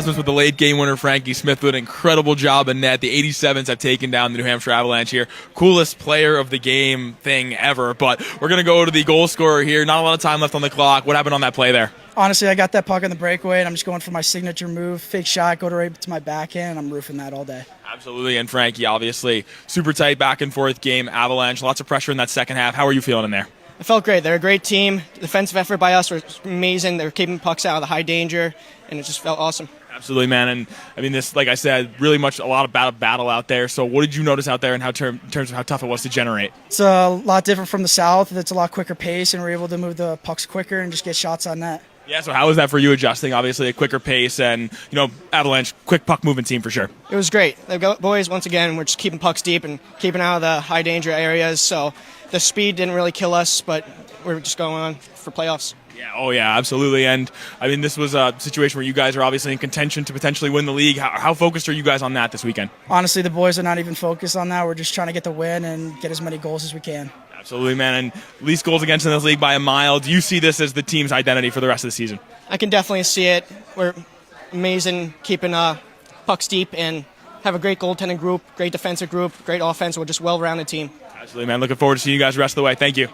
Erasmus with the late game winner, Frankie Smith, with an incredible job in net. The 87s have taken down the New Hampshire Avalanche here. Coolest player of the game thing ever. But we're going to go to the goal scorer here. Not a lot of time left on the clock. What happened on that play there? Honestly, I got that puck on the breakaway, and I'm just going for my signature move, fake shot, go right to my backhand, and I'm roofing that all day. Absolutely, and Frankie, obviously, super tight back and forth game. Avalanche, lots of pressure in that second half. How are you feeling in there? It felt great. They're a great team. The defensive effort by us was amazing. They were keeping pucks out of the high danger, and it just felt awesome. Absolutely, man. And I mean, this, like I said, really much a lot of battle out there. So what did you notice out there in terms of how tough it was to generate? It's a lot different from the South. It's a lot quicker pace, and we're able to move the pucks quicker and just get shots on net. Yeah, so how was that for you adjusting? Obviously, a quicker pace and, Avalanche, quick puck moving team for sure. It was great. The boys, once again, were just keeping pucks deep and keeping out of the high danger areas. So the speed didn't really kill us, but we're just going on for playoffs. Yeah, oh yeah, absolutely. And I mean, this was a situation where you guys are obviously in contention to potentially win the league. How focused are you guys on that this weekend? Honestly, the boys are not even focused on that. We're just trying to get the win and get as many goals as we can. Absolutely, man. And least goals against in this league by a mile. Do you see this as the team's identity for the rest of the season? I can definitely see it. We're amazing keeping pucks deep and have a great goaltending group, great defensive group, great offense. We're just well-rounded team. Absolutely, man. Looking forward to seeing you guys the rest of the way. Thank you.